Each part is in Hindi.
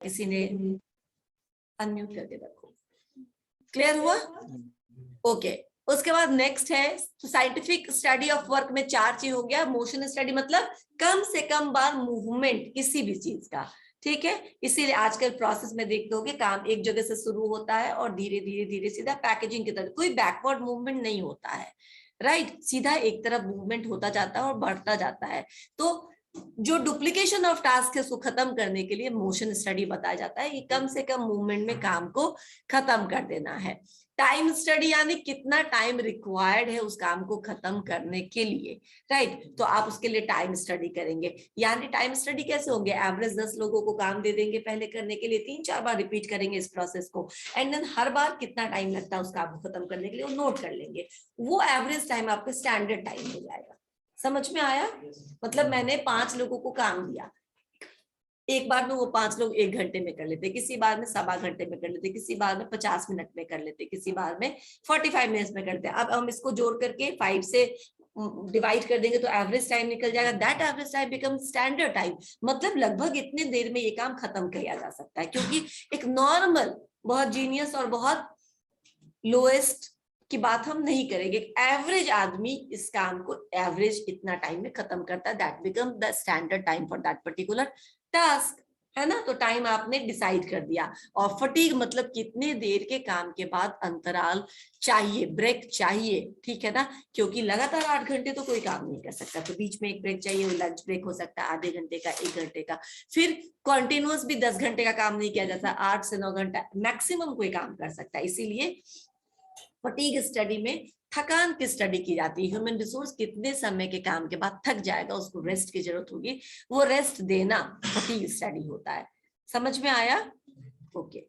किसी ने अनम्यूट करके रखो। क्लियर हुआ? ओके। उसके बाद नेक्स्ट है साइंटिफिक स्टडी ऑफ वर्क में 4 चीज हो गया। मोशन स्टडी मतलब कम से कम बार मूवमेंट किसी भी चीज का, ठीक है। इसीलिए आजकल प्रोसेस में देखते हो कि काम एक जगह से शुरू होता है और धीरे धीरे धीरे सीधा पैकेजिंग की तरफ, कोई बैकवर्ड मूवमेंट नहीं होता है, राइट। सीधा एक तरफ मूवमेंट होता जाता है और बढ़ता जाता है। तो जो डुप्लीकेशन ऑफ टास्क है उसको खत्म करने के लिए मोशन स्टडी बताया जाता है। ये कम से कम मूवमेंट में काम को खत्म कर देना है। टाइम स्टडी यानी कितना टाइम रिक्वायर्ड है उस काम को खत्म करने के लिए, राइट। तो आप उसके लिए टाइम स्टडी करेंगे। यानी टाइम स्टडी कैसे होंगे? एवरेज 10 लोगों को काम दे देंगे पहले करने के लिए, 3-4 बार रिपीट करेंगे इस प्रोसेस को, एंड देन हर बार कितना टाइम लगता है उस काम को खत्म करने के लिए वो नोट कर लेंगे। वो एवरेज टाइम आपका स्टैंडर्ड टाइम हो जाएगा। समझ में आया? मतलब मैंने 5 लोगों को काम दिया, एक बार में वो 5 लोग 1 घंटे में कर लेते, किसी बार में 1.25 घंटे में कर लेते, किसी बार में 50 मिनट में कर लेते, किसी बार में 45 मिनट्स में करते। अब हम इसको जोड़ करके 5 से डिवाइड कर देंगे तो एवरेज टाइम निकल जाएगा। That average time become standard time. मतलब लगभग इतने देर में ये काम खत्म किया जा सकता है, क्योंकि एक नॉर्मल, बहुत जीनियस और बहुत लोएस्ट की बात हम नहीं करेंगे। एवरेज आदमी इस काम को एवरेज इतना टाइम में खत्म करता है। That become the standard time for that particular task, है ना। तो टाइम आपने डिसाइड कर दिया। और फटीग मतलब कितने देर के काम के बाद अंतराल चाहिए, ब्रेक चाहिए, ठीक है ना। क्योंकि लगातार 8 घंटे तो कोई काम नहीं कर सकता, तो बीच में एक ब्रेक चाहिए। लंच ब्रेक हो सकता है आधे घंटे का, 1 घंटे का। फिर कॉन्टिन्यूअस भी 10 घंटे का काम नहीं किया जाता, 8 से 9 घंटा मैक्सिमम कोई काम कर सकता है। इसीलिए फटीग स्टडी में थकान की स्टडी की जाती है। ह्यूमन रिसोर्स कितने समय के काम के बाद थक जाएगा, उसको रेस्ट की जरूरत होगी, वो रेस्ट देना फटीग स्टडी होता है। समझ में आया? ओके।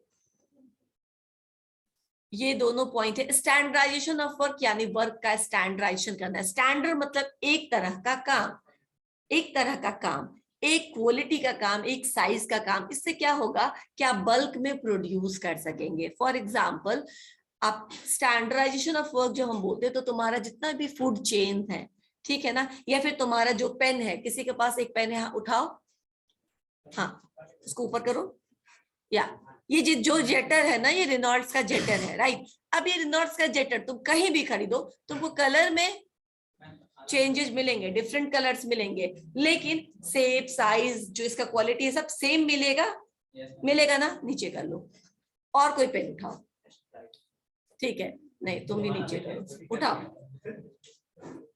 ये दोनों पॉइंट है। स्टैंडर्डाइजेशन ऑफ वर्क यानी वर्क का स्टैंडर्डाइजेशन करना है। स्टैंडर्ड मतलब एक तरह का काम, एक तरह का काम, एक क्वालिटी का काम, एक साइज का काम। इससे क्या होगा कि आप बल्क में प्रोड्यूस कर सकेंगे। फॉर एग्जाम्पल, आप स्टैंडर्डाइजेशन ऑफ वर्क जो हम बोलते हैं, तो तुम्हारा जितना भी फूड चेन है, ठीक है ना, या फिर तुम्हारा जो पेन है, किसी के पास एक पेन है, हाँ उठाओ, हाँ उसको ऊपर करो, या ये जो जेटर है ना, ये रेनॉल्ड्स का जेटर है, राइट। अब ये रेनॉल्ड्स का जेटर तुम कहीं भी खरीदो, तुमको कलर में चेंजेस मिलेंगे, डिफरेंट कलर्स मिलेंगे, लेकिन शेप, साइज, जो इसका क्वालिटी है, सब सेम मिलेगा, मिलेगा ना। नीचे कर लो, और कोई पेन उठाओ, ठीक है, नहीं तुम भी नीचे करो, उठाओ,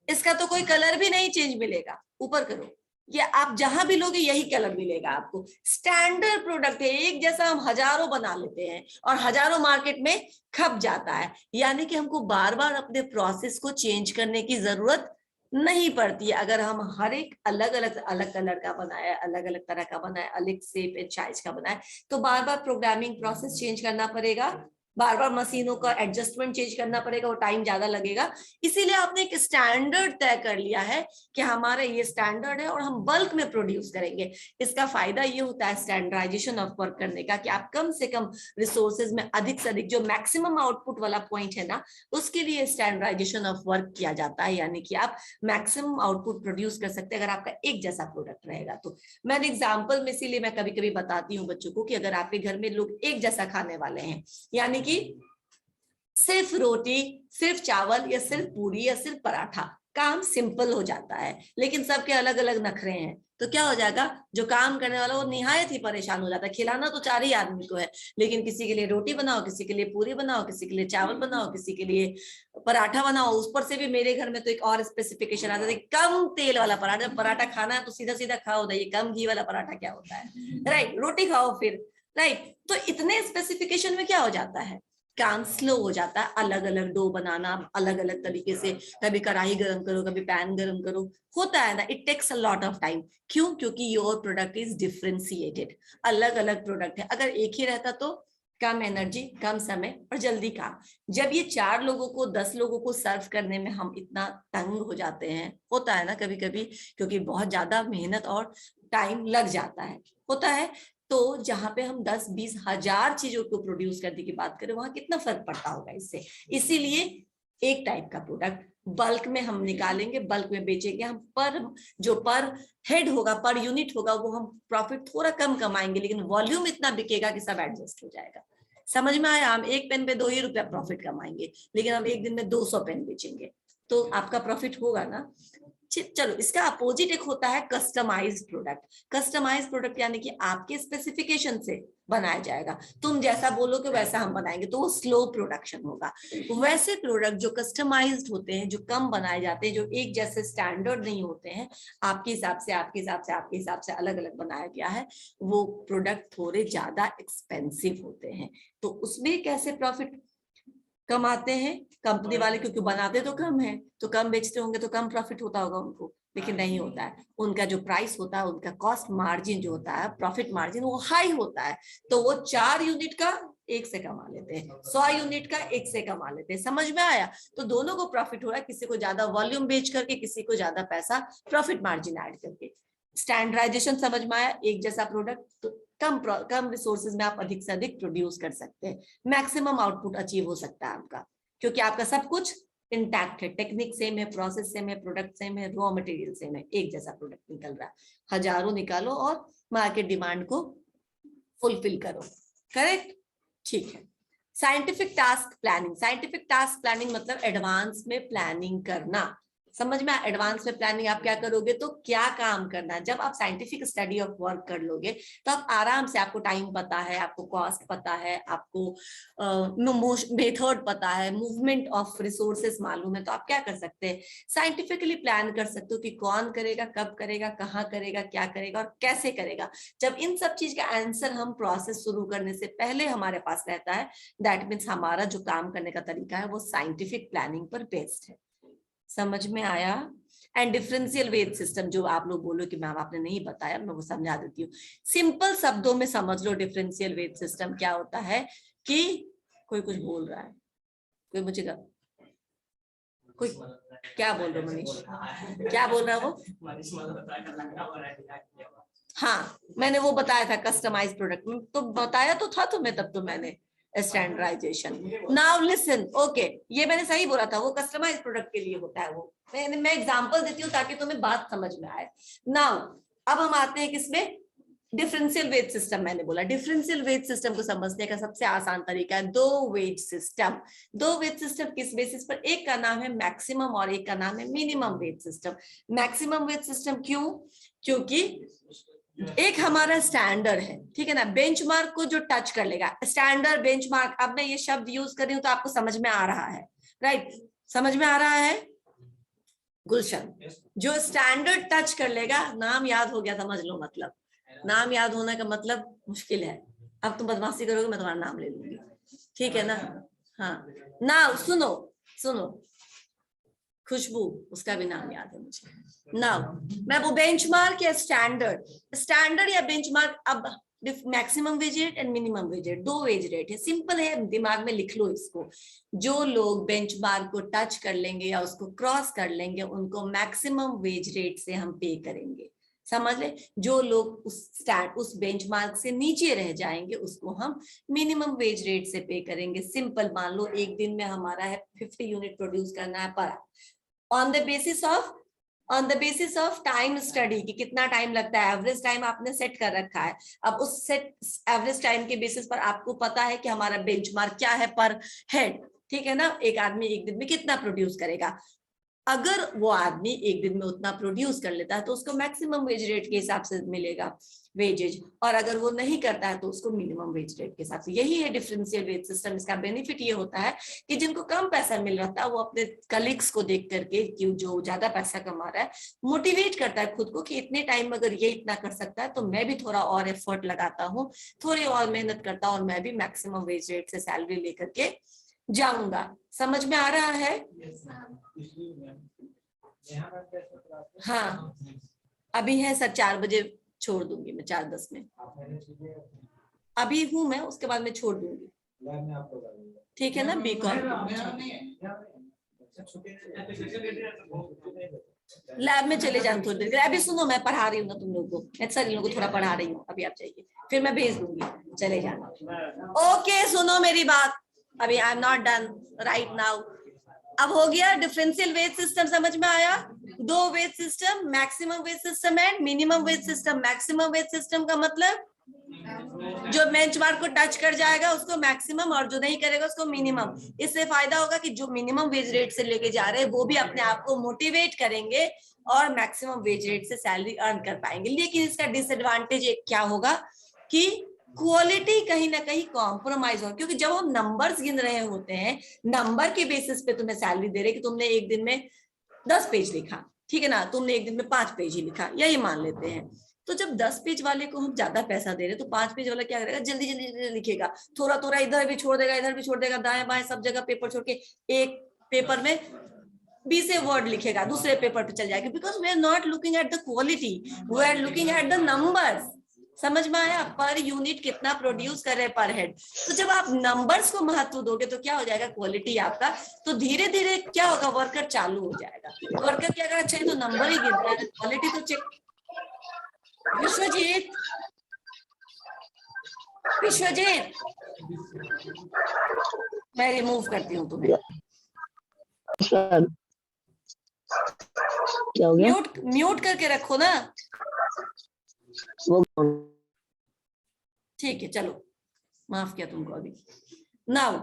इसका तो कोई कलर भी नहीं चेंज मिलेगा, ऊपर करो। ये आप जहां भी लोगे यही कलर मिलेगा आपको। स्टैंडर्ड प्रोडक्ट है, एक जैसा हम हजारों बना लेते हैं और हजारों मार्केट में खप जाता है। यानी कि हमको बार बार अपने प्रोसेस को चेंज करने की जरूरत नहीं पड़ती है। अगर हम हर एक अलग अलग कलर का बनाए, अलग अलग तरह का बनाए, अलग शेप एंड साइज का बनाए, तो बार बार प्रोग्रामिंग प्रोसेस चेंज करना पड़ेगा, बार बार मशीनों का एडजस्टमेंट चेंज करना पड़ेगा, वो टाइम ज्यादा लगेगा। इसीलिए आपने एक स्टैंडर्ड तय कर लिया है कि हमारा ये स्टैंडर्ड है और हम बल्क में प्रोड्यूस करेंगे। इसका फायदा ये होता है स्टैंडर्डाइजेशन ऑफ वर्क करने का, कि आप कम से कम रिसोर्सेज में अधिक से अधिक, जो मैक्सिमम आउटपुट वाला पॉइंट है ना, उसके लिए स्टैंडर्डाइजेशन ऑफ वर्क किया जाता है। यानी कि आप मैक्सिमम आउटपुट प्रोड्यूस कर सकते हैं अगर आपका एक जैसा प्रोडक्ट रहेगा तो। मैंने एग्जाम्पल में इसीलिए मैं कभी कभी बताती हूँ बच्चों को कि अगर आपके घर में लोग एक जैसा खाने वाले हैं, यानी कि सिर्फ रोटी, सिर्फ चावल, या सिर्फ पूरी, या सिर्फ पराठा, काम सिंपल हो जाता है। लेकिन सबके अलग अलग नखरे हैं, तो क्या हो जाएगा, जो काम करने वाला वो निहायत ही परेशान हो जाता है। खिलाना तो 4 ही आदमी को है, लेकिन किसी के लिए रोटी बनाओ, किसी के लिए पूरी बनाओ, किसी के लिए चावल बनाओ, किसी के लिए पराठा बनाओ। उस पर से भी मेरे घर में तो एक और स्पेसिफिकेशन आता है, कम तेल वाला पराठा। पराठा खाना है तो सीधा सीधा खाओ, ये कम घी वाला पराठा क्या होता है, राइट। रोटी खाओ फिर, राइट। तो इतने स्पेसिफिकेशन में क्या हो जाता है, काम स्लो हो जाता है। अलग अलग डो बनाना, अलग अलग तरीके से, कभी कढ़ाई गरम करो, कभी पैन गरम करो, होता है ना। It takes a lot of time. क्यों? क्योंकि योर प्रोडक्ट इज डिफरेंशिएटेड, अलग अलग प्रोडक्ट है। अगर एक ही रहता तो कम एनर्जी, कम समय और जल्दी काम। जब ये 4 लोगों को, 10 लोगों को सर्व करने में हम इतना तंग हो जाते हैं, होता है ना कभी कभी, क्योंकि बहुत ज्यादा मेहनत और टाइम लग जाता है, होता है। तो जहां पे हम 10-20 हजार चीजों को प्रोड्यूस करने की बात करें, वहां कितना फर्क पड़ता होगा इससे। इसीलिए एक टाइप का प्रोडक्ट बल्क में हम निकालेंगे, बल्क में बेचेंगे हम, पर जो पर हेड होगा, पर यूनिट होगा, वो हम प्रॉफिट थोड़ा कम कमाएंगे, लेकिन वॉल्यूम इतना बिकेगा कि सब एडजस्ट हो जाएगा। समझ में आया? हम एक पेन पे 2 ही रुपया प्रॉफिट कमाएंगे, लेकिन हम एक दिन में 200 पेन बेचेंगे, तो आपका प्रॉफिट होगा ना। चलो, इसका अपोजिट एक होता है कस्टमाइज्ड प्रोडक्ट। कस्टमाइज्ड प्रोडक्ट यानी कि आपके स्पेसिफिकेशन से बनाया जाएगा, तुम जैसा बोलोगे वैसा हम बनाएंगे, तो वो स्लो प्रोडक्शन होगा। वैसे प्रोडक्ट जो कस्टमाइज्ड होते हैं, जो कम बनाए जाते हैं, जो एक जैसे स्टैंडर्ड नहीं होते हैं, आपके हिसाब से, आपके हिसाब से, आपके हिसाब से अलग अलग बनाया गया है, वो प्रोडक्ट थोड़े ज्यादा एक्सपेंसिव होते हैं। तो उसमें कैसे प्रॉफिट कमाते हैं कंपनी वाले? क्योंकि बनाते तो कम है, तो कम बेचते होंगे तो कम प्रॉफिट होता होगा उनको, लेकिन नहीं होता है। उनका जो प्राइस होता है, उनका कॉस्ट मार्जिन जो होता है, प्रॉफिट मार्जिन, वो हाई होता है। तो वो 4 यूनिट का 1 से कमा लेते हैं, 100 यूनिट का 1 से कमा लेते हैं। समझ में आया? तो दोनों को प्रॉफिट हो रहा है, किसी को ज्यादा वॉल्यूम बेच करके, किसी को ज्यादा पैसा प्रॉफिट मार्जिन ऐड करके। स्टैंडर्डाइजेशन समझ में आया? एक जैसा प्रोडक्ट तो कम रिसोर्सेज में आप अधिक से अधिक प्रोड्यूस कर सकते हैं, मैक्सिमम आउटपुट अचीव हो सकता है आपका, क्योंकि आपका सब कुछ इंटैक्ट है, टेक्निक सेम है, प्रोसेस सेम है, प्रोडक्ट सेम है, रॉ मटेरियल सेम है, एक जैसा प्रोडक्ट निकल रहा है। हजारों निकालो और मार्केट डिमांड को फुलफिल करो। करेक्ट? ठीक है। Scientific task planning. Scientific task planning मतलब एडवांस में प्लानिंग करना। समझ में? एडवांस में प्लानिंग आप क्या करोगे, तो क्या काम करना है। जब आप साइंटिफिक स्टडी ऑफ वर्क कर लोगे तो आप आराम से, आपको टाइम पता है, आपको कॉस्ट पता है, आपको मेथड पता है, मूवमेंट ऑफ रिसोर्सेस मालूम है, तो आप क्या कर सकते हैं, साइंटिफिकली प्लान कर सकते हो कि कौन करेगा, कब करेगा, कहाँ करेगा, क्या करेगा और कैसे करेगा। जब इन सब चीज का आंसर हम प्रोसेस शुरू करने से पहले हमारे पास रहता है, दैट मीन्स हमारा जो काम करने का तरीका है वो साइंटिफिक प्लानिंग पर बेस्ड है। समझ में आया? एंड डिफरेंशियल वेज सिस्टम, जो आप लोग बोलो कि मैम आपने नहीं बताया, मैं वो समझा देती हूँ। सिंपल शब्दों में समझ लो, डिफरेंशियल वेज सिस्टम क्या होता है कि कोई कुछ बोल रहा है, कोई मुझे कोई क्या बोल रहा है? मनीष क्या बोल रहा है वो? हाँ, मैंने वो बताया था कस्टमाइज प्रोडक्ट, तो बताया तो था तुम्हें तब, तो मैंने स्टैंडर्डाइजेशन। नाउ लिसन, ओके, ये मैंने सही बोला था, वो कस्टमाइज प्रोडक्ट के लिए होता है वो। मैं एग्जांपल देती हूँ ताकि तुम्हें बात समझ में आए। नाउ अब हम आते हैं किसमें, डिफरेंशियल वेज सिस्टम। मैंने बोला डिफरेंशियल वेज सिस्टम को समझने का सबसे आसान तरीका है 2 वेज सिस्टम। 2 वेज सिस्टम किस बेसिस पर? एक का नाम है मैक्सिमम और एक का नाम है minimum wage system. Maximum wage system क्यों? क्योंकि एक हमारा स्टैंडर्ड है, ठीक है ना, बेंचमार्क को जो टच कर लेगा, स्टैंडर्ड बेंचमार्क। अब मैं ये शब्द यूज कर रही हूँ तो आपको समझ में आ रहा है, राइट? समझ में आ रहा है गुलशन? जो स्टैंडर्ड टच कर लेगा, नाम याद हो गया, समझ लो, मतलब नाम याद होने का मतलब मुश्किल है। अब तुम बदमाशी करोगे, मैं तुम्हारा नाम ले लूंगी, ठीक है ना? हाँ ना, सुनो सुनो, खुशबू, उसका भी नाम याद है मुझे। नाउ मैं वो बेंचमार्क या स्टैंडर्ड या बेंचमार्क, अब maximum wage rate and minimum wage rate, 2 wage rate है। सिंपल है, दिमाग में लिख लो इसको। जो लोग बेंचमार्क को टच कर लेंगे या उसको क्रॉस कर लेंगे, उनको मैक्सिमम वेज रेट से हम पे करेंगे। समझ ले? जो लोग उस बेंचमार्क से नीचे रह जाएंगे, उसको हम मिनिमम वेज रेट से पे करेंगे। सिंपल, मान लो एक दिन में हमारा है 50 यूनिट प्रोड्यूस करना है पर, on the basis of time study, कि कितना टाइम लगता है, एवरेज टाइम आपने सेट कर रखा है। अब उस सेट एवरेज टाइम के बेसिस पर आपको पता है कि हमारा बेंचमार्क क्या है पर हेड, ठीक है ना? एक आदमी एक दिन में कितना प्रोड्यूस करेगा। अगर वो आदमी एक दिन में उतना प्रोड्यूस कर लेता है तो उसको मैक्सिमम वेज रेट के हिसाब से मिलेगा वेजेज, और अगर वो नहीं करता है तो उसको मिनिमम वेज रेट के हिसाब से। यही है डिफरेंशियल वेज सिस्टम। इसका बेनिफिट ये होता है कि जिनको कम पैसा मिल रहा है, वो अपने कलीग्स को देख करके, कि जो ज्यादा पैसा कमा रहा है, मोटिवेट करता है खुद को कि इतने टाइम में अगर ये इतना कर सकता है तो मैं भी थोड़ा और एफर्ट लगाता हूँ, थोड़ी और मेहनत करता हूँ, और मैं भी मैक्सिमम वेज रेट से सैलरी लेकर के जाऊंगा। समझ में आ रहा है? हाँ, अभी है सर, 4 बजे छोड़ दूंगी मैं, 4:10 में अभी हूँ मैं, उसके बाद मैं छोड़ दूंगी, ठीक है ना? बीकॉम लैब में चले जाऊँ थोड़ी देर। अभी सुनो, मैं पढ़ा रही हूँ ना तुम लोगों को, सर इन लोगों को थोड़ा पढ़ा रही हूँ, अभी आप जाइए, फिर मैं भेज दूंगी, चले जाना। ओके, सुनो मेरी बात, अभी I am not done right now. अब हो गया डिफरेंशियल वेज सिस्टम, समझ में आया? दो wage system, maximum wage system and minimum wage system. Maximum wage system का मतलब जो बेंचमार्क को टच कर जाएगा उसको मैक्सिमम, और जो नहीं करेगा उसको मिनिमम। इससे फायदा होगा कि जो मिनिमम वेज रेट से लेके जा रहे हैं वो भी अपने आप को मोटिवेट करेंगे और मैक्सिमम वेज रेट से सैलरी अर्न कर पाएंगे। लेकिन इसका डिसएडवांटेज एक क्या होगा कि क्वालिटी कहीं ना कहीं कॉम्प्रोमाइज हो, क्योंकि जब हम नंबर्स गिन रहे होते हैं, नंबर के बेसिस पे तुम्हें सैलरी दे रहे कि तुमने एक दिन में 10 पेज लिखा, ठीक है ना, तुमने एक दिन में 5 पेज ही लिखा, यही मान लेते हैं। तो जब 10 पेज वाले को हम ज्यादा पैसा दे रहे तो 5 पेज वाला क्या करेगा, जल्दी जल्दी जल्दी लिखेगा, थोड़ा थोड़ा इधर भी छोड़ देगा, इधर भी छोड़ देगा, दाएं बाएं सब जगह पेपर छोड़ के एक पेपर में 20 वर्ड लिखेगा, दूसरे पेपर पे चल जाएगा। Because we are not looking at the quality, we are looking at the numbers. समझ में आया? पर यूनिट कितना प्रोड्यूस कर रहे पर हेड। तो जब आप नंबर्स को महत्व दोगे तो क्या हो जाएगा, क्वालिटी आपका, तो धीरे धीरे क्या होगा, वर्कर चालू हो जाएगा। वर्कर क्या करेगा, अच्छा तो नंबर ही गिनता है, क्वालिटी तो चेक। विश्वजीत, विश्वजीत, मैं रिमूव करती हूँ तुम्हें। सर क्या हो गया? म्यूट म्यूट करके रखो ना। वो ठीक है, चलो माफ किया तुमको। अभी नाउ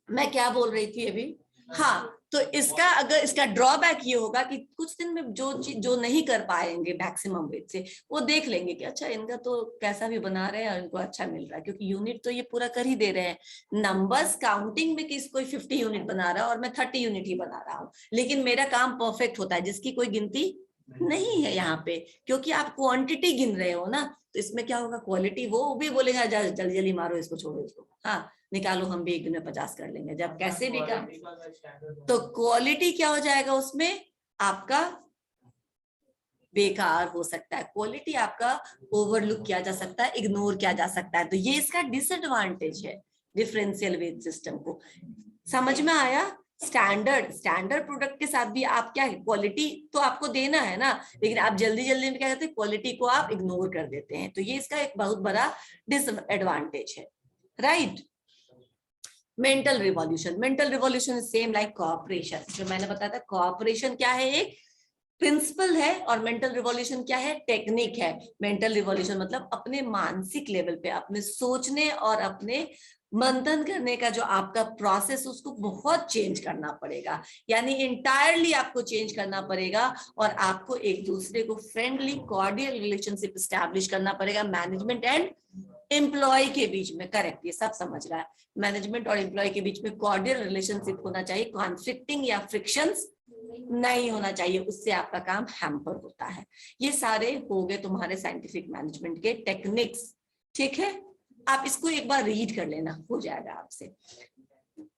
मैं क्या बोल रही थी अभी, हाँ, तो इसका अगर इसका ड्रॉबैक ये होगा कि कुछ दिन में जो नहीं कर पाएंगे मैक्सिमम वेज से, वो देख लेंगे कि अच्छा इनका तो कैसा भी बना रहे हैं और इनको अच्छा मिल रहा है, क्योंकि यूनिट तो ये पूरा कर ही दे रहे हैं। नंबर्स काउंटिंग में किस कोई 50 यूनिट बना रहा है और मैं 30 यूनिट ही बना रहा हूँ, लेकिन मेरा काम परफेक्ट होता है जिसकी कोई गिनती नहीं है यहाँ पे, क्योंकि आप क्वांटिटी गिन रहे हो ना। तो इसमें क्या होगा, क्वालिटी वो भी बोलेगा जल्दी जल्दी मारो इसको, छोड़ो इसको, हाँ निकालो, हम भी एक दिन में 50 कर लेंगे, जब कैसे भी काम। तो क्वालिटी क्या हो जाएगा उसमें, आपका बेकार हो सकता है, क्वालिटी आपका ओवरलुक किया जा सकता है, इग्नोर किया जा सकता है। तो ये इसका डिसएडवांटेज है डिफरेंशियल वेज सिस्टम को। समझ में आया? स्टैंडर्ड प्रोडक्ट के साथ भी आप क्या है, क्वालिटी तो आपको देना है ना, लेकिन आप जल्दी जल्दी में क्या करते हैं, क्वालिटी को आप इग्नोर कर देते हैं। तो ये इसका एक बहुत बड़ा डिसएडवांटेज है, right? Mental revolution same like cooperation. जो मैंने बताया था, कोऑपरेशन क्या है, एक प्रिंसिपल है, और मेंटल रिवॉल्यूशन क्या है, टेक्निक है। मेंटल रिवॉल्यूशन मतलब अपने मानसिक लेवल पे अपने सोचने और अपने मंथन करने का जो आपका प्रोसेस, उसको बहुत चेंज करना पड़ेगा, यानी इंटायरली आपको चेंज करना पड़ेगा। और आपको एक दूसरे को फ्रेंडली कॉर्डियल रिलेशनशिप स्टैब्लिश करना पड़ेगा मैनेजमेंट एंड एम्प्लॉय के बीच में। करेक्ट, ये सब समझ रहा है। मैनेजमेंट और एम्प्लॉय के बीच में कॉर्डियल रिलेशनशिप होना चाहिए, कॉन्फ्लिक्टिंग या फ्रिक्शंस नहीं होना चाहिए, उससे आपका काम हैम्पर होता है। ये सारे हो गए तुम्हारे साइंटिफिक मैनेजमेंट के टेक्निक्स, ठीक है? आप इसको एक बार रीड कर लेना, हो जाएगा आपसे।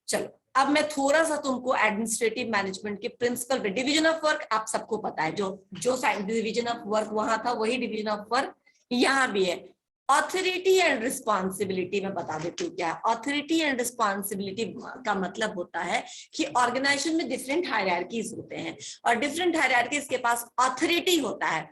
चलो अब मैं थोड़ा सा तुमको एडमिनिस्ट्रेटिव मैनेजमेंट के प्रिंसिपल पे, डिवीजन ऑफ वर्क आप सबको पता है, जो डिवीजन ऑफ वर्क वहां था वही डिवीजन ऑफ वर्क यहाँ भी है। ऑथोरिटी एंड रिस्पॉन्सिबिलिटी में बता देती हूँ क्या है। ऑथोरिटी एंड रिस्पॉन्सिबिलिटी का मतलब होता है कि ऑर्गेनाइजेशन में डिफरेंट हायरार्कीज होते हैं, और डिफरेंट हायरार्कीज के पास ऑथोरिटी होता है।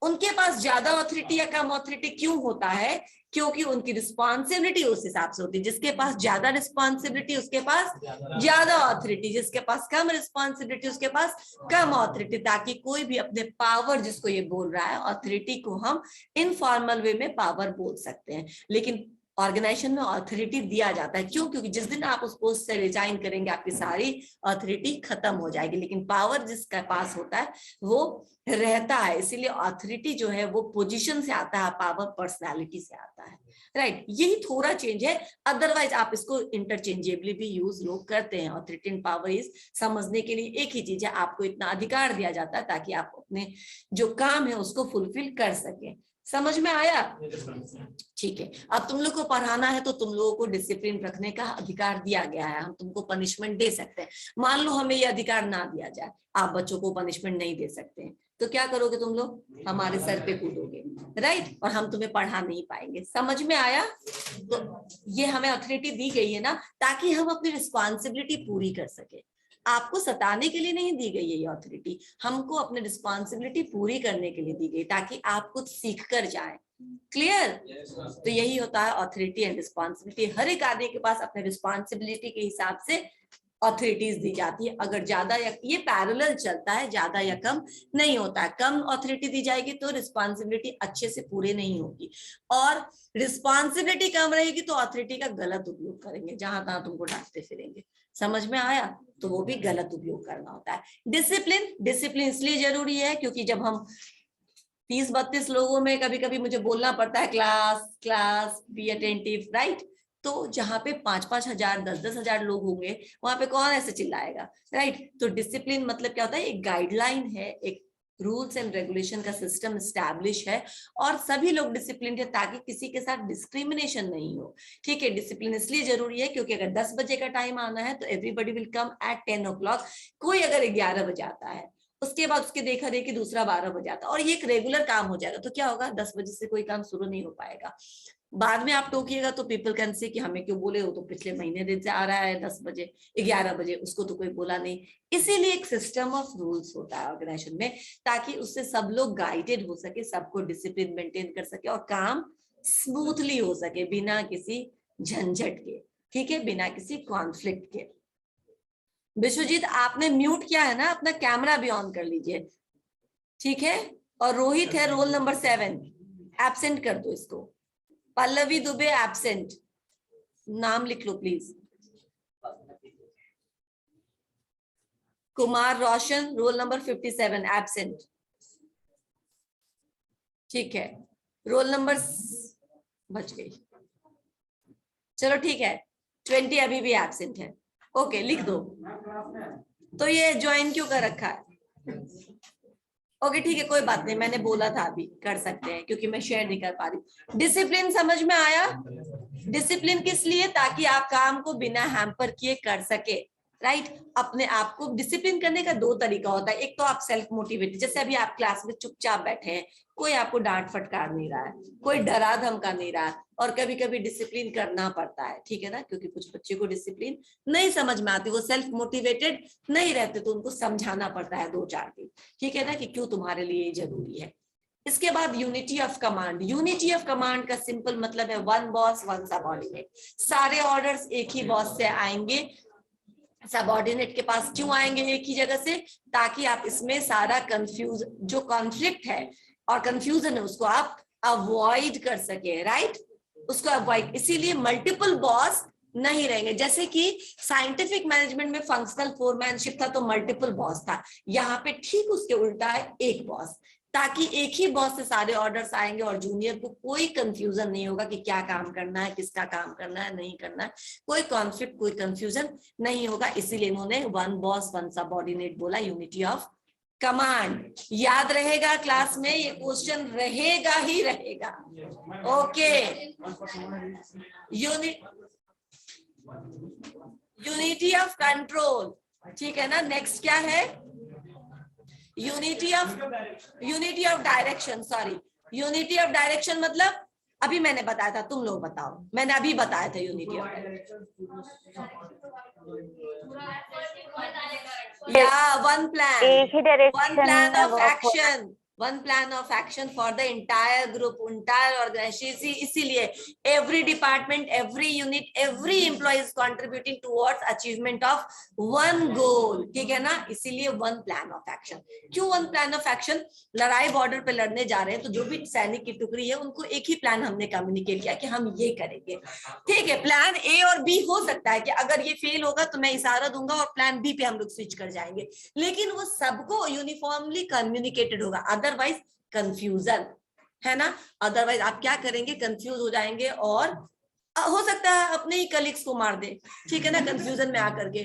उनके पास ज्यादा ऑथोरिटी या कम ऑथोरिटी क्यों होता है, क्योंकि उनकी रिस्पॉन्सिबिलिटी उस हिसाब से होती है। जिसके पास ज्यादा रिस्पॉन्सिबिलिटी उसके पास ज्यादा ऑथोरिटी, जिसके पास कम रिस्पॉन्सिबिलिटी उसके पास कम ऑथोरिटी, ताकि कोई भी अपने पावर, जिसको ये बोल रहा है ऑथोरिटी को हम इनफॉर्मल वे में पावर बोल सकते हैं, लेकिन ऑर्गेनाइजेशन में ऑथोरिटी दिया जाता है। क्यों? क्योंकि जिस दिन आप उस पोस्ट से रिजाइन करेंगे आपकी सारी ऑथोरिटी खत्म हो जाएगी, लेकिन पावर जिसका पास होता है वो रहता है। इसीलिए ऑथोरिटी जो है वो पोजीशन से आता है, पावर पर्सनालिटी से आता है, राइट? यही थोड़ा चेंज है, अदरवाइज आप इसको इंटरचेंजेबली भी यूज लोग करते हैं। ऑथोरिटी एंड पावर इज समझने के लिए एक ही चीज है, आपको इतना अधिकार दिया जाता है ताकि आप अपने जो काम है उसको फुलफिल कर सके। समझ में आया? ठीक है। अब तुम लोग को पढ़ाना है तो तुम लोगों को डिसिप्लिन रखने का अधिकार दिया गया है, हम तुमको पनिशमेंट दे सकते हैं। मान लो हमें ये अधिकार ना दिया जाए, आप बच्चों को पनिशमेंट नहीं दे सकते हैं, तो क्या करोगे तुम लोग? हमारे सर पे कूदोगे, राइट? और हम तुम्हें पढ़ा नहीं पाएंगे। समझ में आया? तो ये हमें अथॉरिटी दी गई है ना, ताकि हम अपनी रिस्पॉन्सिबिलिटी पूरी कर सके। आपको सताने के लिए नहीं दी गई है ये अथॉरिटी, हमको अपनी रिस्पॉन्सिबिलिटी पूरी करने के लिए दी गई, ताकि आप कुछ सीख कर जाए। क्लियर? तो यही होता है अथॉरिटी एंड रिस्पॉन्सिबिलिटी। हर एक आदमी के पास अपने रिस्पॉन्सिबिलिटी के हिसाब से ऑथोरिटीज दी जाती है। अगर ज्यादा या ये पैरेलल चलता है, ज्यादा या कम नहीं होता है। कम ऑथोरिटी दी जाएगी तो रिस्पॉन्सिबिलिटी अच्छे से पूरे नहीं होगी, और रिस्पॉन्सिबिलिटी कम रहेगी तो ऑथोरिटी का गलत उपयोग करेंगे, जहां तहां तुमको डांटते फिरेंगे। समझ में आया? तो वो भी गलत उपयोग करना होता है। डिसिप्लिन, डिसिप्लिन इसलिए जरूरी है क्योंकि जब हम 30-32 लोगों में कभी कभी मुझे बोलना पड़ता है class class be attentive, right? तो जहां पे 5-5 हजार 10-10 हजार लोग होंगे वहां पे कौन ऐसे चिल्लाएगा, राइट? तो डिसिप्लिन मतलब क्या होता है? एक गाइडलाइन है, एक रूल्स एंड रेगुलेशन का सिस्टम स्टैब्लिश है, और सभी लोग डिसिप्लिन है ताकि किसी के साथ डिस्क्रिमिनेशन नहीं हो। ठीक है, डिसिप्लिन इसलिए जरूरी है क्योंकि अगर 10 बजे का टाइम आना है तो everybody will come eight 10 o'clock। कोई अगर 11 बजे आता है, उसके बाद उसके देखा देखी दूसरा 12 बजे आता है, और ये एक रेगुलर काम हो जाएगा, तो क्या होगा? 10 बजे से कोई काम शुरू नहीं हो पाएगा। बाद में आप टोकिएगा तो पीपल कैन से कि हमें क्यों बोले हो, तो पिछले महीने दिन से आ रहा है 10 बजे 11 बजे, उसको तो कोई बोला नहीं। इसीलिए एक सिस्टम ऑफ रूल्स होता है ऑर्गेनाइजेशन में, ताकि उससे सब लोग गाइडेड हो सके, सबको डिसिप्लिन मेंटेन कर सके और काम स्मूथली हो सके बिना किसी झंझट के। ठीक है, बिना किसी कॉन्फ्लिक्ट के। विश्वजीत आपने म्यूट किया है ना, अपना कैमरा भी ऑन कर लीजिए। ठीक है, और रोहित है रोल नंबर 7, एब्सेंट कर दो इसको। पल्लवी दुबे एब्सेंट, नाम लिख लो please. Kumar Roshan roll number 57 absent. ठीक है, रोल नंबर बच गई, चलो ठीक है, 20 अभी भी एब्सेंट है। ओके, लिख दो। तो ये ज्वाइन क्यों कर रखा है? ओके ठीक है, कोई बात नहीं, मैंने बोला था अभी कर सकते हैं क्योंकि मैं शेयर नहीं कर पा रही। डिसिप्लिन समझ में आया? डिसिप्लिन किस लिए? ताकि आप काम को बिना हैम्पर किए कर सके, राइट? अपने आप को डिसिप्लिन करने का 2 तरीका होता है। एक तो आप सेल्फ मोटिवेटेड, जैसे अभी आप क्लास में चुपचाप बैठे हैं, कोई आपको डांट फटकार नहीं रहा है, कोई डरा धमका नहीं रहा है, और कभी कभी डिसिप्लिन करना पड़ता है, ठीक है ना, क्योंकि कुछ बच्चे को डिसिप्लिन नहीं समझ में आती, वो सेल्फ मोटिवेटेड नहीं रहते, तो उनको समझाना पड़ता है 2-4 दिन, ठीक है ना, कि क्यों तुम्हारे लिए जरूरी है। इसके बाद unity of command. Unity of command का सिंपल मतलब है 1 बॉस 1 सबऑर्डिनेट। सारे ऑर्डर्स एक ही बॉस से आएंगे, सबऑर्डिनेट के पास क्यों आएंगे एक ही जगह से? ताकि आप इसमें सारा कंफ्यूज जो कॉन्फ्लिक्ट है और कंफ्यूजन है उसको आप अवॉइड कर सके, राइट? उसको अवॉइड, इसीलिए मल्टीपल बॉस नहीं रहेंगे। जैसे कि साइंटिफिक मैनेजमेंट में फंक्शनल फोरमैनशिप था तो मल्टीपल बॉस था, यहाँ पे ठीक उसके उल्टा है, एक बॉस, ताकि एक ही बॉस से सारे ऑर्डर्स आएंगे और जूनियर को कोई कंफ्यूजन नहीं होगा कि क्या काम करना है, किसका काम करना है, नहीं करना है, कोई कॉन्फ्लिक्ट कोई कंफ्यूजन नहीं होगा। इसीलिए इन्होंने 1 बॉस 1 सबऑर्डिनेट बोला, यूनिटी ऑफ कमांड। याद रहेगा, क्लास में ये क्वेश्चन रहेगा ही रहेगा। ओके, यूनिटी ऑफ कंट्रोल, ठीक है ना। नेक्स्ट क्या है? Unity of direction, sorry, unity of direction मतलब अभी मैंने बताया था, तुम लोग बताओ, मैंने अभी बताया था यूनिटी ऑफ या one plan of action, 1 plan of action for the entire group, entire organization। इसीलिए every department, every unit, every employee is contributing towards achievement of 1 goal, ठीक है ना। इसीलिए 1 plan of action। क्यों 1 plan of action? लड़ाई बॉर्डर पे लड़ने जा रहे हैं तो जो भी सैनिक की टुकड़ी है उनको एक ही प्लान हमने कम्युनिकेट किया कि हम ये करेंगे, ठीक है। प्लान ए और बी हो सकता है कि अगर ये फेल होगा तो मैं इशारा दूंगा और प्लान बी पे हम लोग स्विच कर जाएंगे, लेकिन वो सबको यूनिफॉर्मली कम्युनिकेटेड होगा, अदरवाइज कंफ्यूजन है ना। अदरवाइज आप क्या करेंगे? कंफ्यूज हो जाएंगे और हो सकता है अपने ही कलीग्स को मार दे, ठीक है ना, कंफ्यूजन में आकर के,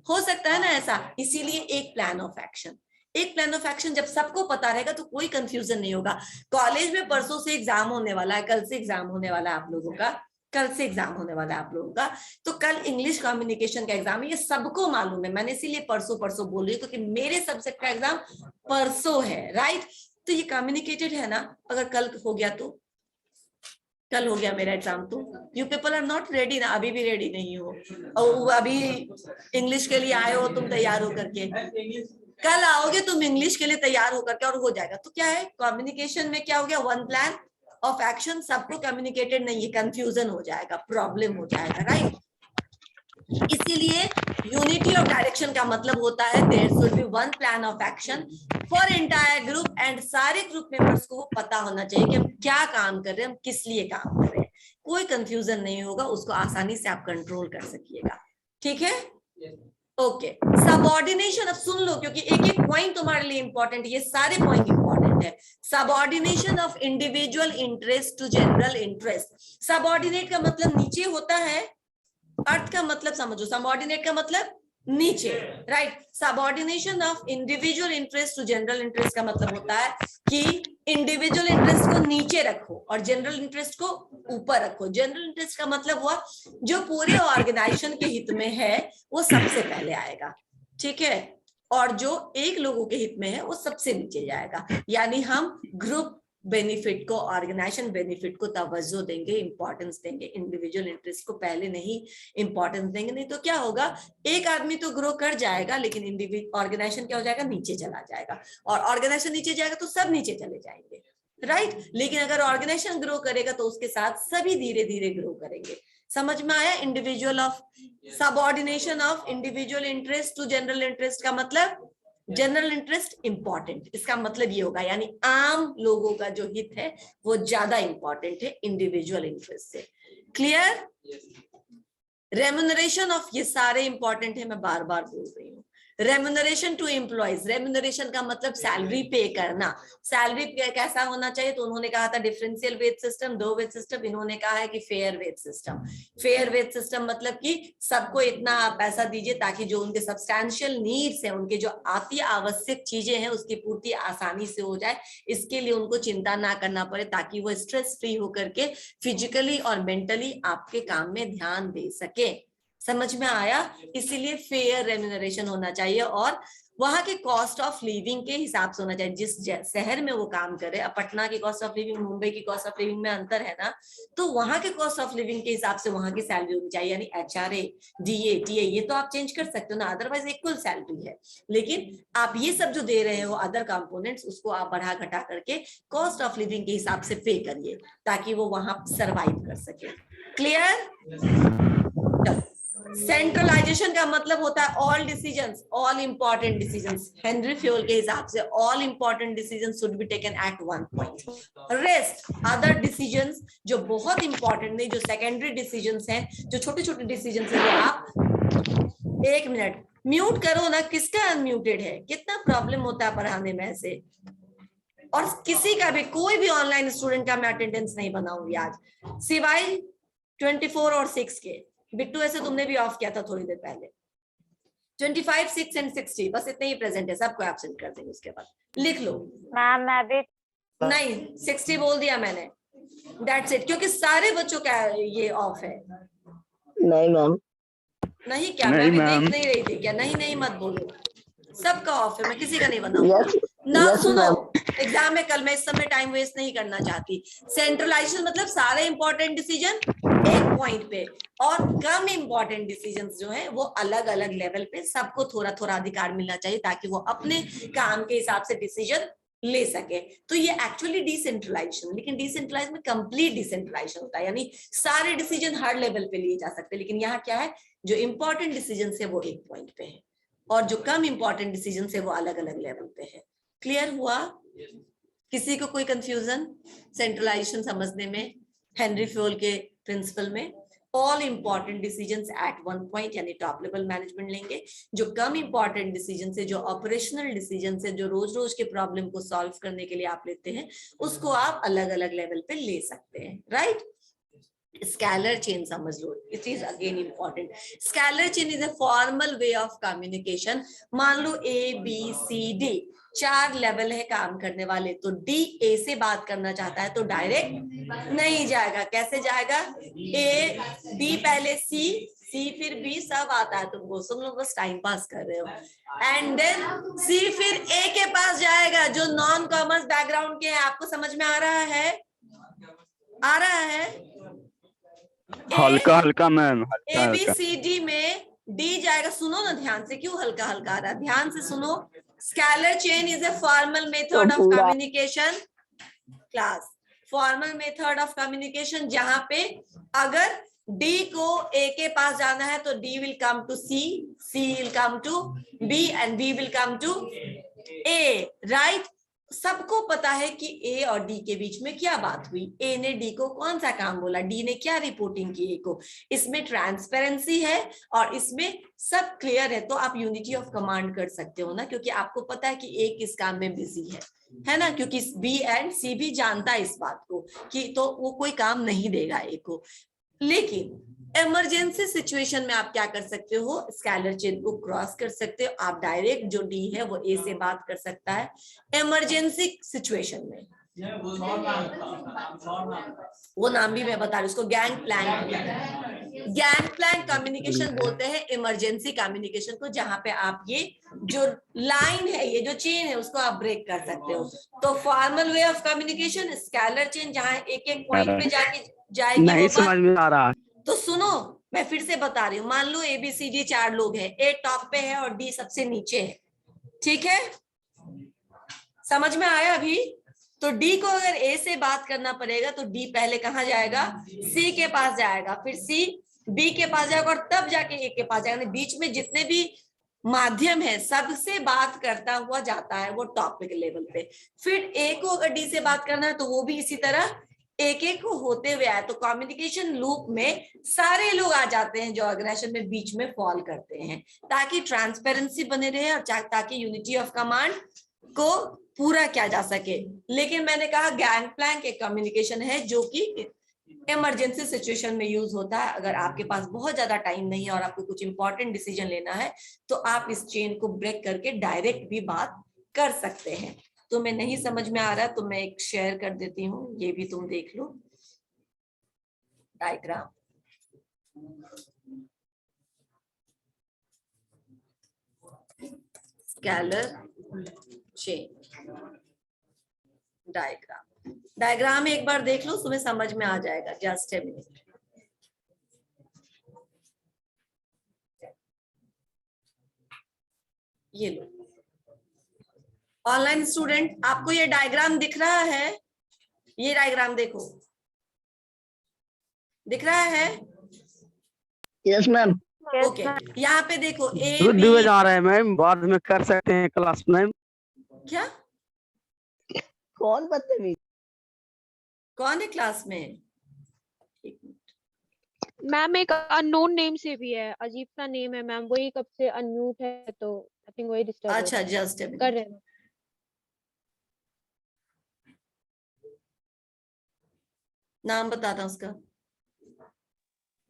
हो सकता है ना ऐसा। इसीलिए एक प्लान ऑफ एक्शन, एक प्लान ऑफ एक्शन जब सबको पता रहेगा तो कोई कंफ्यूजन नहीं होगा। कॉलेज में परसों से एग्जाम होने वाला है, कल से एग्जाम होने वाला है आप लोगों का, कल से एग्जाम होने वाला है आप लोगों का, तो कल इंग्लिश कम्युनिकेशन का एग्जाम है, ये सबको मालूम है। मैंने इसीलिए परसों परसों बोल रही हूँ क्योंकि मेरे सब्जेक्ट का एग्जाम परसों है, राइट? तो ये कम्युनिकेटेड है ना। अगर कल हो गया तो कल हो गया मेरा एग्जाम, तो you people are not ready ना, अभी भी रेडी नहीं हो, और अभी इंग्लिश के लिए आए हो तुम तैयार होकर के, कल आओगे तुम इंग्लिश के लिए तैयार होकर के और हो जाएगा। तो क्या है, कम्युनिकेशन में क्या हो गया? 1 प्लान ऑफ एक्शन, सबको कम्युनिकेटेड नहीं है, कंफ्यूजन हो जाएगा, प्रॉब्लम हो जाएगा, राइट? इसीलिए यूनिटी ऑफ डायरेक्शन का मतलब होता है there should be one plan of action for entire group and सारे ग्रुप मेंबर्स को वो पता होना चाहिए कि हम क्या काम कर रहे हैं, हम किस लिए काम कर रहे हैं। कोई कंफ्यूजन नहीं होगा, उसको आसानी से आप कंट्रोल कर सकिएगा। ठीक है, ओके। सबऑर्डिनेशन, अब सुन लो क्योंकि एक एक पॉइंट तुम्हारे लिए इंपॉर्टेंट, ये सारे पॉइंट इंपॉर्टेंट है। Subordination of individual interest to general interest. Subordinate का मतलब नीचे होता है, अर्थ का मतलब समझो, सबऑर्डिनेट का मतलब नीचे, right. Subordination of individual interest to general interest का मतलब होता है कि इंडिविजुअल इंटरेस्ट को नीचे रखो और जनरल इंटरेस्ट को ऊपर रखो। जनरल इंटरेस्ट का मतलब हुआ जो पूरे ऑर्गेनाइजेशन के हित में है वो सबसे पहले आएगा, ठीक है, और जो एक लोगों के हित में है वो सबसे नीचे जाएगा। यानी हम ग्रुप बेनिफिट को, ऑर्गेनाइजेशन बेनिफिट को तवज्जो देंगे, इंपॉर्टेंस देंगे, इंडिविजुअल इंटरेस्ट को पहले नहीं इंपॉर्टेंस देंगे। नहीं तो क्या होगा, एक आदमी तो ग्रो कर जाएगा लेकिन ऑर्गेनाइजेशन क्या हो जाएगा, नीचे चला जाएगा, और ऑर्गेनाइजेशन नीचे जाएगा तो सब नीचे चले जाएंगे, राइट। लेकिन अगर ऑर्गेनाइजेशन ग्रो करेगा तो उसके साथ सभी धीरे धीरे ग्रो करेंगे। समझ में आया? Individual of subordination of individual interest to general interest का मतलब जनरल इंटरेस्ट इंपॉर्टेंट, इसका मतलब ये होगा, यानी आम लोगों का जो हित है वो ज्यादा इंपॉर्टेंट है इंडिविजुअल इंटरेस्ट से। क्लियर? रेम्यूनरेशन ऑफ, ये सारे इंपॉर्टेंट है, मैं बार बार बोल रही हूँ। रेम्यूनरेशन टू एम्प्लॉयज, रेम्यूनरेशन का मतलब सैलरी पे करना। सैलरी कैसा होना चाहिए, तो उन्होंने कहा था डिफरेंशियल वेज सिस्टम, दो वेज सिस्टम, इन्होंने कहा है कि fair wage system. Fair wage system मतलब कि सबको इतना पैसा दीजिए ताकि जो उनके सब्सटैंशियल नीड्स है, उनके जो अति आवश्यक चीजें हैं उसकी पूर्ति आसानी से हो जाए, इसके लिए उनको चिंता ना करना पड़े, ताकि वो स्ट्रेस फ्री होकर के फिजिकली और मेंटली आपके काम में ध्यान दे सके। समझ में आया? इसीलिए फेयर रेम्यूनरेशन होना चाहिए, और वहां के कॉस्ट ऑफ लिविंग के हिसाब से होना चाहिए। जिस शहर में वो काम करे, अब पटना की कॉस्ट ऑफ लिविंग, मुंबई की कॉस्ट ऑफ लिविंग में अंतर है ना, तो वहां के कॉस्ट ऑफ लिविंग के हिसाब से वहां की सैलरी होनी चाहिए। यानी HRA, DA, TA ये तो आप चेंज कर सकते हो ना, अदरवाइज इक्वल सैलरी है। लेकिन आप ये सब जो दे रहे हो अदर कंपोनेंट्स, उसको आप बढ़ा घटा करके कॉस्ट ऑफ लिविंग के हिसाब से पे करिए ताकि वो वहां सरवाइव कर सके। क्लियर? सेंट्रलाइजेशन का मतलब होता है all decisions, all important decisions, Henri Fayol के हिसाब से all important decisions should be taken at one point. Rest other decisions जो बहुत इंपॉर्टेंट नहीं, जो सेकेंडरी डिसीजंस हैं, जो छोटे छोटे डिसीजंस हैं, आप एक मिनट म्यूट करो ना, किसका अनम्यूटेड है? कितना प्रॉब्लम होता है पढ़ाने में ऐसे। और किसी का भी, कोई भी ऑनलाइन स्टूडेंट का मैं अटेंडेंस नहीं बनाऊंगी आज, सिवाय 24 और 6 के। बिट्टू ऐसे तुमने भी ऑफ किया था थोड़ी देर पहले। 25, 6 एंड 60 बस इतने ही प्रेजेंट है, सबको एब्सेंट कर देंगे। उसके बाद लिख लो। मैम मैं भी नहीं 60 बोल दिया मैंने, दैट्स इट, क्योंकि सारे बच्चों का ये ऑफ है। नहीं मैम, नहीं क्या? मैं भी देख नहीं रही थी क्या? नहीं नहीं मत बोलो, सबका ऑफ है, मैं किसी का नहीं बनाऊंगी ना। सुनो, एग्जाम में कल मैं इस समय टाइम वेस्ट नहीं करना चाहती। सेंट्रलाइजेशन मतलब सारे इंपॉर्टेंट डिसीजन एक पॉइंट पे, और कम इंपॉर्टेंट डिसीजंस जो है वो अलग अलग लेवल पे, सबको थोड़ा थोड़ा अधिकार मिलना चाहिए ताकि वो अपने काम के हिसाब से डिसीजन ले सके। तो ये एक्चुअली डिसेंट्रलाइजेशन, लेकिन डिसेंट्रलाइज में कंप्लीट डिसेंट्रलाइजेशन होता है, यानी सारे डिसीजन हर लेवल पे लिए जा सकते हैं। लेकिन यहाँ क्या है, जो इंपॉर्टेंट डिसीजन है वो एक पॉइंट पे है, और जो कम इंपॉर्टेंट डिसीजन है वो अलग अलग लेवल पे है। क्लियर हुआ? किसी को कोई कंफ्यूजन सेंट्रलाइजेशन समझने में? हेनरी फ्योल के प्रिंसिपल में all important decisions eight one point, यानी टॉप लेवल मैनेजमेंट लेंगे। जो कम इंपॉर्टेंट डिसीजन है, जो ऑपरेशनल डिसीजन है, जो रोज रोज के प्रॉब्लम को सॉल्व करने के लिए आप लेते हैं, उसको आप अलग अलग लेवल पे ले सकते हैं, राइट। स्केलर चेन समझ लो, it is again important. Scalar chain is a formal way of communication. मान लो ABCD 4 लेवल है काम करने वाले, तो D A से बात करना चाहता है तो डायरेक्ट नहीं जाएगा। कैसे जाएगा? A B पहले C फिर B, सब आता है तुमको, तुम लोग बस टाइम पास कर रहे हो। एंड देन C फिर A के पास जाएगा जो नॉन कॉमर्स बैकग्राउंड के हैं। आपको समझ में आ रहा है? आ रहा है? हल्का हल्का मैम, ABCD में D जाएगा। सुनो ना ध्यान से, क्यों हल्का हल्का आ रहा है, ध्यान से सुनो। Scalar chain is a formal method of communication class, formal method of communication, जहां पे अगर डी को ए के पास जाना है तो D will come to C, C will come to B and B will come to A, right. सबको पता है कि ए और डी के बीच में क्या बात हुई, ए ने डी को कौन सा काम बोला, डी ने क्या रिपोर्टिंग की ए को। इसमें ट्रांसपेरेंसी है और इसमें सब क्लियर है, तो आप यूनिटी ऑफ कमांड कर सकते हो ना, क्योंकि आपको पता है कि ए किस काम में बिजी है ना, क्योंकि बी एंड सी भी जानता है इस बात को कि तो वो कोई काम नहीं देगा ए को। लेकिन इमरजेंसी सिचुएशन में आप क्या कर सकते हो, स्केलर चेन को क्रॉस कर सकते हो, आप डायरेक्ट जो डी है वो ए से बात कर सकता है इमरजेंसी सिचुएशन में। वो नाम भी मैं बता रही हूँ उसको, gang plank. Gang plank communication बोलते हैं इमरजेंसी कम्युनिकेशन को, जहां पे आप ये जो लाइन है, ये जो चेन है, उसको आप ब्रेक कर सकते हो। तो formal way of communication scalar chain, जहां एक एक पॉइंट पे जाके जाएगी नहीं समझ में आ रहा। तो सुनो मैं फिर से बता रही हूँ, मान लो ABCD 4 लोग हैं, ए टॉप पे है और डी सबसे नीचे है, ठीक है, समझ में आया अभी। तो डी को अगर ए से बात करना पड़ेगा तो डी पहले कहां जाएगा, सी के पास जाएगा, फिर सी बी के पास जाएगा और तब जाके ए के पास जाएगा। बीच में जितने भी माध्यम है सबसे बात करता हुआ जाता है वो टॉपिक लेवल पे। फिर ए को अगर डी से बात करना है तो वो भी इसी तरह एक एक को होते हुए आए। तो कम्युनिकेशन लूप में सारे लोग आ जाते हैं जो ऑर्गेनाइजेशन में बीच में फॉल करते हैं, ताकि ट्रांसपेरेंसी बने रहे और ताकि यूनिटी ऑफ कमांड को पूरा किया जा सके। लेकिन मैंने कहा गैंग प्लैंक एक कम्युनिकेशन है जो कि इमरजेंसी सिचुएशन में यूज होता है। अगर आपके पास बहुत ज्यादा टाइम नहीं है और आपको कुछ इंपॉर्टेंट डिसीजन लेना है तो आप इस चेन को ब्रेक करके डायरेक्ट भी बात कर सकते हैं। तो मैं नहीं समझ में आ रहा तो मैं एक शेयर कर देती हूँ, ये भी तुम देख लो diagram. Scalar chain diagram, diagram एक बार देख लो, तुम्हें समझ में आ जाएगा। जस्ट ए मिनट, ये लो ऑनलाइन स्टूडेंट, आपको ये डायग्राम दिख रहा है, ये डायग्राम देखो, दिख रहा है? Yes ma'am. ओके, यहाँ पे देखो ए दूध बी, जा रहा है मैम, बाद में कर सकते हैं क्लास में। क्या कौन बदतमीज? कौन है क्लास में? एक मिनट, मैम एक अननोन नेम से भी है, अजीब सा नेम है मैम, वही कब से अनम्यूट है तो आई थिंक वही डिस्टर्ब अच्छा जस्ट ए कर मिनट, रहे हैं। नाम बताता उसका।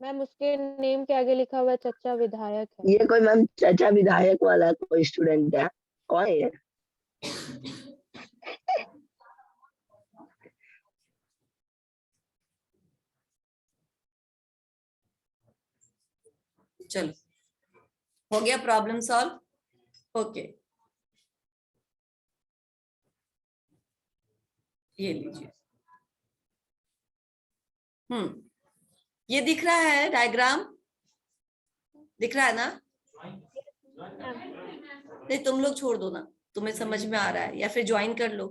मैम उसके नेम के आगे लिखा हुआ है चचा विधायक है। ये कोई मैम चाचा विधायक वाला कोई स्टूडेंट है? कौन है ये? चलो हो गया प्रॉब्लम सॉल्व। ओके ये लीजिए, ये दिख रहा है डायग्राम, दिख रहा है ना? नहीं तुम लोग छोड़ दो ना, तुम्हें समझ में आ रहा है या फिर ज्वाइन कर लो।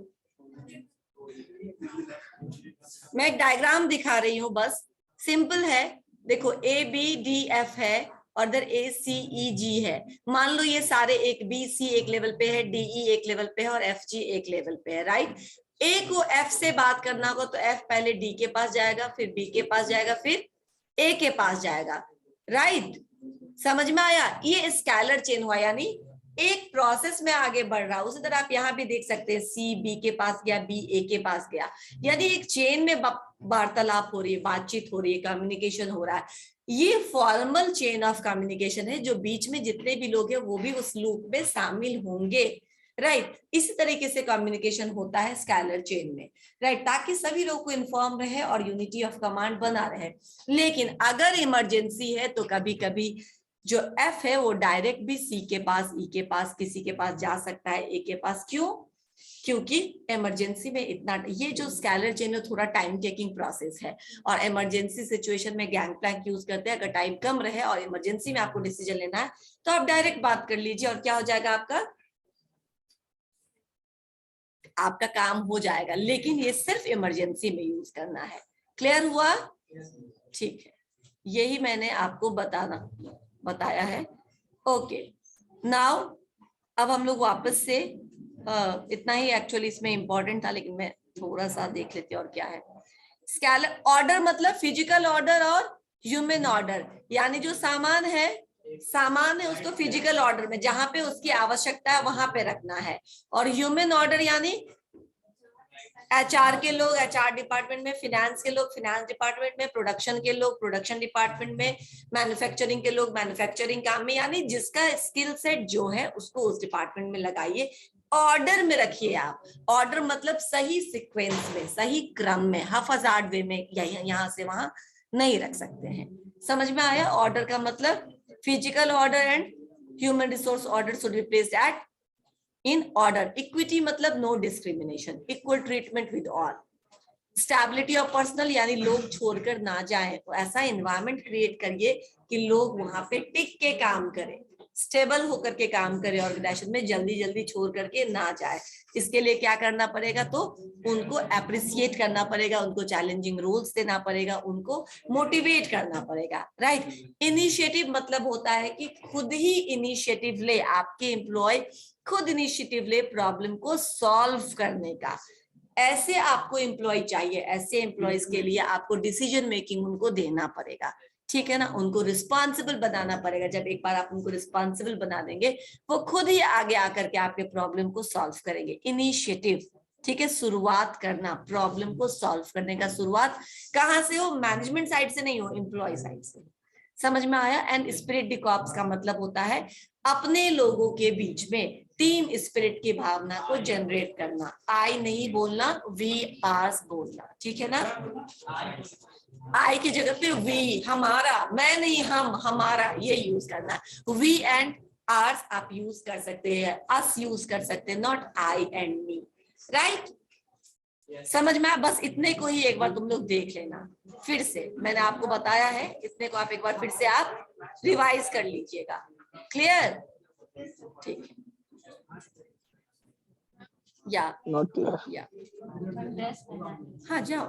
मैं एक डायग्राम दिखा रही हूँ, बस सिंपल है। देखो ABDF है और इधर ACEG है। मान लो ये सारे एक BC एक लेवल पे है, DE एक लेवल पे है और FG एक लेवल पे है, राइट। A को F से बात करना होगा तो F पहले D के पास जाएगा, फिर B के पास जाएगा, फिर A के पास जाएगा, राइट। समझ में आया? ये स्केलर चेन हुआ, यानी एक प्रोसेस में आगे बढ़ रहा है। उसी तरह आप यहाँ भी देख सकते हैं, C B के पास गया, B A के पास गया, यानी एक चेन में वार्तालाप हो रही है, बातचीत हो रही है, कम्युनिकेशन हो रहा है। ये फॉर्मल चेन ऑफ कम्युनिकेशन है, जो बीच में जितने भी लोग हैं वो भी उस लूप में शामिल होंगे, राइट। इसी तरीके से कम्युनिकेशन होता है स्केलर चेन में, राइट, ताकि सभी लोग को इन्फॉर्म रहे और यूनिटी ऑफ कमांड बना रहे। लेकिन अगर इमरजेंसी है तो कभी कभी जो F है वो डायरेक्ट भी C के पास, E के पास, किसी के पास जा सकता है, A के पास। क्यों? क्योंकि इमरजेंसी में इतना, ये जो स्केलर चेन है थोड़ा टाइम टेकिंग प्रोसेस है और इमरजेंसी सिचुएशन में गैंग प्लैंक यूज करते हैं। अगर टाइम कम रहे और इमरजेंसी में आपको डिसीजन लेना है तो आप डायरेक्ट बात कर लीजिए और क्या हो जाएगा, आपका काम हो जाएगा। लेकिन ये सिर्फ इमरजेंसी में यूज करना है। क्लियर हुआ? ठीक है, यही मैंने आपको बताया है। ओके, नाउ अब हम लोग वापस से इतना ही एक्चुअली इसमें इंपॉर्टेंट था, लेकिन मैं थोड़ा सा देख लेती हूँ और क्या है। स्केलर ऑर्डर मतलब फिजिकल ऑर्डर और ह्यूमन ऑर्डर, यानी जो सामान है उसको फिजिकल ऑर्डर में जहां पे उसकी आवश्यकता है वहां पे रखना है। और ह्यूमन ऑर्डर यानी एचआर के लोग एचआर डिपार्टमेंट में, फिनेंस के लोग फिनेंस डिपार्टमेंट में, प्रोडक्शन के लोग प्रोडक्शन डिपार्टमेंट में, मैन्युफैक्चरिंग के लोग मैन्युफैक्चरिंग काम में, यानी जिसका स्किल सेट जो है उसको उस डिपार्टमेंट में लगाइए। ऑर्डर में रखिए आप। ऑर्डर मतलब सही सीक्वेंस में, सही क्रम में, हाफाजार्ड वे में, यहाँ से वहां नहीं रख सकते हैं। समझ में आया? ऑर्डर का मतलब physical order and human resource order should be placed at in order. Equity मतलब no discrimination, equal treatment with all. Stability of personal यानी लोग छोड़कर ना जाएं, तो ऐसा एनवायरनमेंट क्रिएट करिए कि लोग वहां पे टिक के काम करें, स्टेबल होकर के काम करें ऑर्गेनाइजेशन में, जल्दी जल्दी छोड़ करके ना जाए। इसके लिए क्या करना पड़ेगा? तो उनको अप्रिसिएट करना पड़ेगा, उनको चैलेंजिंग रोल्स देना पड़ेगा, उनको मोटिवेट करना पड़ेगा, राइट। इनिशिएटिव मतलब होता है कि खुद ही इनिशिएटिव ले, आपके एम्प्लॉय खुद इनिशिएटिव ले प्रॉब्लम को सॉल्व करने का। ऐसे आपको एम्प्लॉय चाहिए, ऐसे एम्प्लॉयज के लिए आपको डिसीजन मेकिंग उनको देना पड़ेगा, ठीक है ना। उनको रिस्पॉन्सिबल बनाना पड़ेगा। जब एक बार आप उनको रिस्पॉन्सिबल बना देंगे, वो खुद ही आगे आकर के आपके प्रॉब्लम को सॉल्व करेंगे। इनिशिएटिव, ठीक है, शुरुआत करना, प्रॉब्लम को सॉल्व करने का शुरुआत कहाँ से हो? मैनेजमेंट साइड से नहीं हो, एम्प्लॉय साइड से। समझ में आया? एंड स्पिरिट डी कॉर्प्स का मतलब होता है अपने लोगों के बीच में टीम स्पिरिट की भावना को जनरेट करना। आई नहीं बोलना, वी आर्स बोलना, ठीक है ना। आई की जगह पे वी, हमारा, मैं नहीं हम, हमारा, ये यूज करना। वी एंड आर्स आप यूज कर सकते हैं, अस यूज कर सकते हैं, not I and me, right. समझ में? बस इतने को ही एक बार तुम लोग देख लेना। फिर से मैंने आपको बताया है, इतने को आप एक बार फिर से आप रिवाइज कर लीजिएगा। क्लियर? ठीक है, या Not clear. या हाँ जाओ।